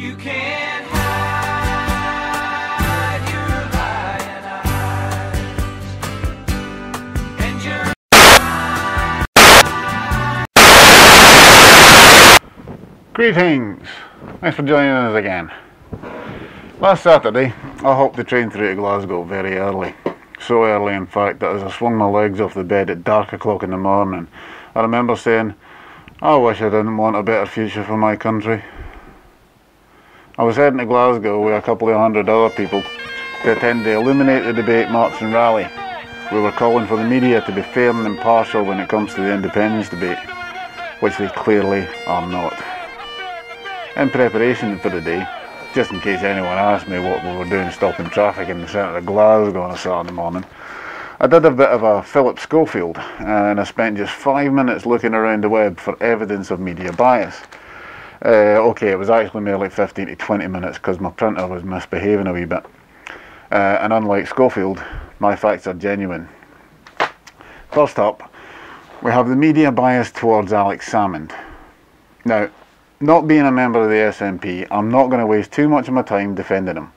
You can't hide your lying eyes and your Greetings! Thanks for joining us again. Last Saturday, I hopped the train through to Glasgow very early. So early, in fact, that as I swung my legs off the bed at dark o'clock in the morning, I remember saying, I wish I didn't want a better future for my country. I was heading to Glasgow with a couple of hundred other people to attend the Illuminate the Debate march and rally. We were calling for the media to be fair and impartial when it comes to the independence debate, which they clearly are not. In preparation for the day, just in case anyone asked me what we were doing stopping traffic in the centre of Glasgow on a Saturday morning, I did a bit of a Philip Schofield, and I spent just 5 minutes looking around the web for evidence of media bias. Okay, it was actually more like 15 to 20 minutes because my printer was misbehaving a wee bit. And unlike Schofield, my facts are genuine. First up, we have the media bias towards Alex Salmond. Now, not being a member of the SNP, I'm not going to waste too much of my time defending him.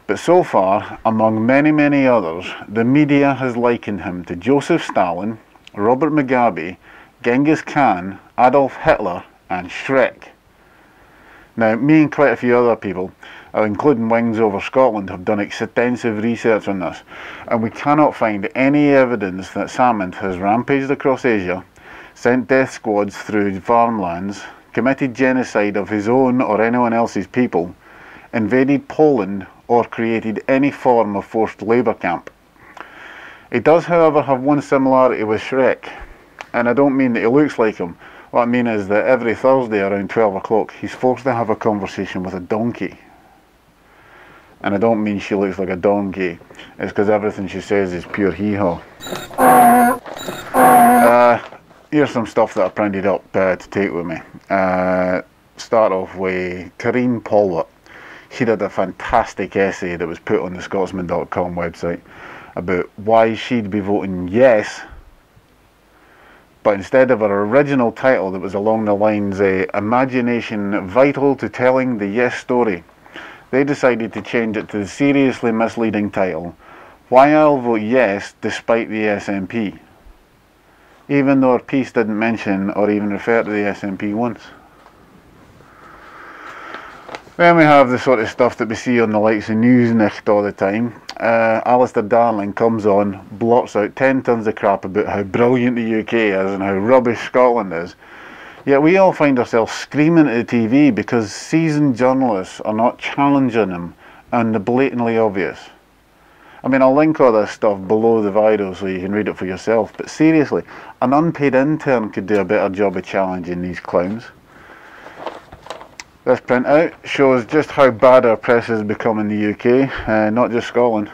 But so far, among many others, the media has likened him to Joseph Stalin, Robert Mugabe, Genghis Khan, Adolf Hitler and Shrek. Now, me and quite a few other people, including Wings Over Scotland, have done extensive research on this, and we cannot find any evidence that Salmond has rampaged across Asia, sent death squads through farmlands, committed genocide of his own or anyone else's people, invaded Poland, or created any form of forced labour camp. He does, however, have one similarity with Shrek, and I don't mean that he looks like him. What I mean is that every Thursday around 12 o'clock he's forced to have a conversation with a donkey. And I don't mean she looks like a donkey, it's because everything she says is pure hee-haw. Here's some stuff that I printed up to take with me. Start off with Karine Polwart. She did a fantastic essay that was put on the Scotsman.com website about why she'd be voting yes, but instead of her original title that was along the lines Imagination Vital to Telling the Yes Story, they decided to change it to the seriously misleading title, Why I'll Vote Yes Despite the SNP, even though her piece didn't mention or even refer to the SNP once. Then we have the sort of stuff that we see on the likes of Newsnicht all the time. Alistair Darling comes on, blots out 10 tons of crap about how brilliant the UK is and how rubbish Scotland is. Yet we all find ourselves screaming at the TV because seasoned journalists are not challenging him on the blatantly obvious. I mean, I'll link all this stuff below the video so you can read it for yourself, but seriously, an unpaid intern could do a better job of challenging these clowns. This printout shows just how bad our press has become in the UK, not just Scotland.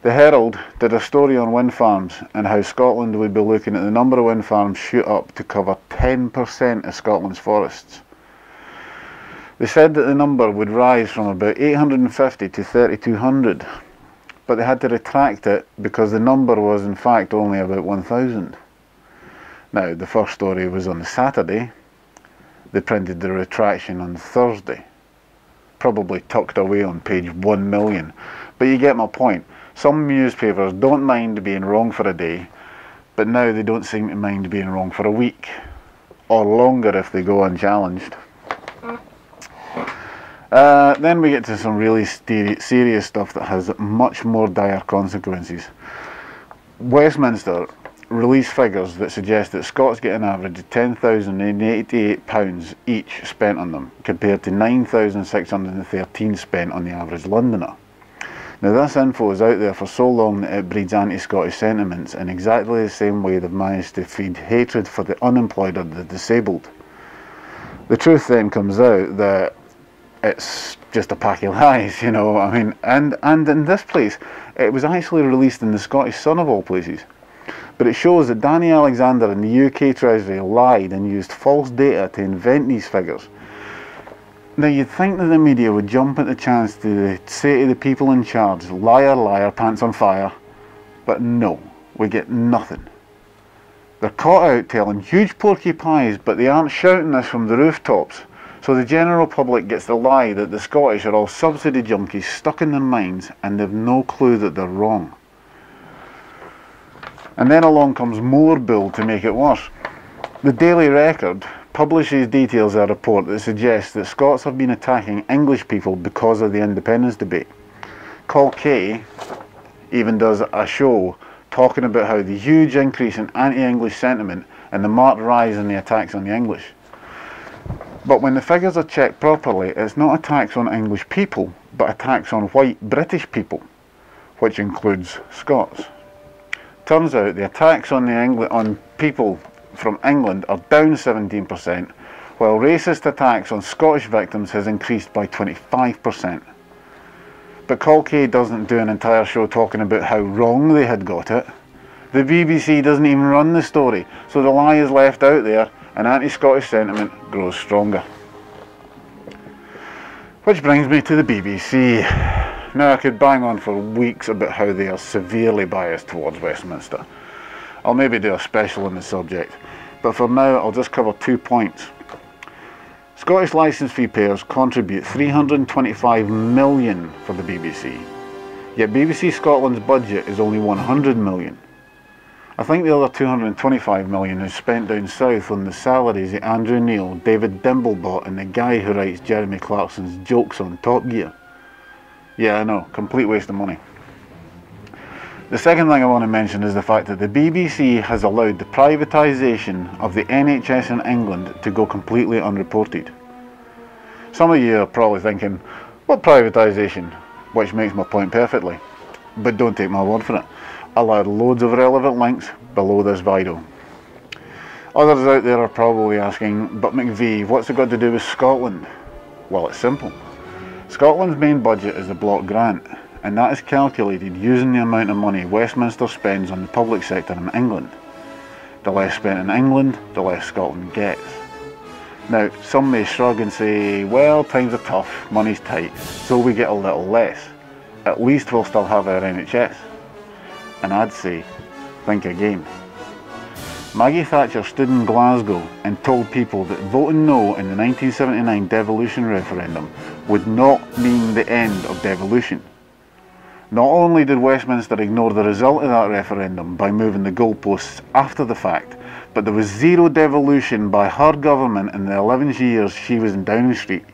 The Herald did a story on wind farms and how Scotland would be looking at the number of wind farms shoot up to cover 10% of Scotland's forests. They said that the number would rise from about 850 to 3,200, but they had to retract it because the number was in fact only about 1,000. Now, the first story was on the Saturday. They printed the retraction on Thursday, probably tucked away on page 1 million. But you get my point. Some newspapers don't mind being wrong for a day, but now they don't seem to mind being wrong for a week, or longer if they go unchallenged. Then we get to some really serious stuff that has much more dire consequences. Westminster release figures that suggest that Scots get an average of £10,088 each spent on them, compared to £9,613 spent on the average Londoner. Now, this info is out there for so long that it breeds anti-Scottish sentiments in exactly the same way they've managed to feed hatred for the unemployed or the disabled. The truth then comes out that it's just a pack of lies, you know. I mean, and in this place, it was actually released in the Scottish Sun of all places. But it shows that Danny Alexander and the UK Treasury lied and used false data to invent these figures. Now, you'd think that the media would jump at the chance to say to the people in charge, liar, liar, pants on fire. But no, we get nothing. They're caught out telling huge porky pies, but they aren't shouting this from the rooftops. So the general public gets the lie that the Scottish are all subsidy junkies stuck in their minds and they've no clue that they're wrong. And then along comes more bull to make it worse. The Daily Record publishes details of a report that suggests that Scots have been attacking English people because of the independence debate. Col K even does a show talking about how the huge increase in anti-English sentiment and the marked rise in the attacks on the English. But when the figures are checked properly, it's not attacks on English people, but attacks on white British people, which includes Scots. Turns out the attacks on people from England are down 17%, while racist attacks on Scottish victims has increased by 25%. But Col K doesn't do an entire show talking about how wrong they had got it. The BBC doesn't even run the story, so the lie is left out there and anti-Scottish sentiment grows stronger. Which brings me to the BBC. Now I could bang on for weeks about how they are severely biased towards Westminster. I'll maybe do a special on the subject, but for now I'll just cover 2 points. Scottish licence fee payers contribute £325 million for the BBC, yet BBC Scotland's budget is only £100 million. I think the other £225 million is spent down south on the salaries of Andrew Neil, David Dimblebot and the guy who writes Jeremy Clarkson's jokes on Top Gear. Yeah, I know, complete waste of money. The second thing I want to mention is the fact that the BBC has allowed the privatisation of the NHS in England to go completely unreported. Some of you are probably thinking, what privatisation? Which makes my point perfectly. But don't take my word for it. I'll add loads of relevant links below this video. Others out there are probably asking, but McVie, what's it got to do with Scotland? Well, it's simple. Scotland's main budget is the block grant, and that is calculated using the amount of money Westminster spends on the public sector in England. The less spent in England, the less Scotland gets. Now, some may shrug and say, well, times are tough, money's tight, so we get a little less. At least we'll still have our NHS. And I'd say, think again. Maggie Thatcher stood in Glasgow and told people that voting no in the 1979 devolution referendum would not mean the end of devolution. Not only did Westminster ignore the result of that referendum by moving the goalposts after the fact, but there was zero devolution by her government in the 11 years she was in Downing Street.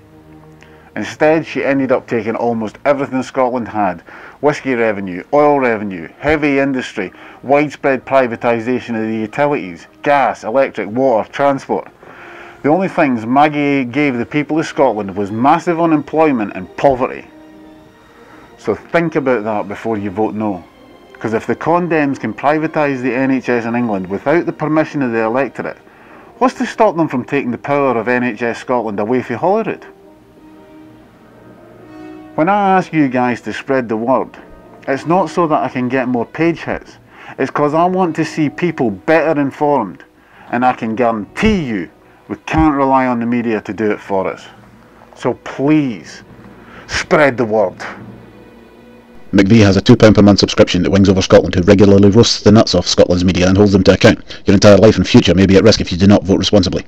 Instead, she ended up taking almost everything Scotland had: whisky revenue, oil revenue, heavy industry, widespread privatisation of the utilities, gas, electric, water, transport. The only things Maggie gave the people of Scotland was massive unemployment and poverty. So think about that before you vote no. Because if the ConDems can privatise the NHS in England without the permission of the electorate, what's to stop them from taking the power of NHS Scotland away from Holyrood? When I ask you guys to spread the word, it's not so that I can get more page hits. It's because I want to see people better informed, and I can guarantee you we can't rely on the media to do it for us. So please, spread the word. McVie has a £2 per month subscription to Wings Over Scotland, who regularly roasts the nuts off Scotland's media and holds them to account. Your entire life and future may be at risk if you do not vote responsibly.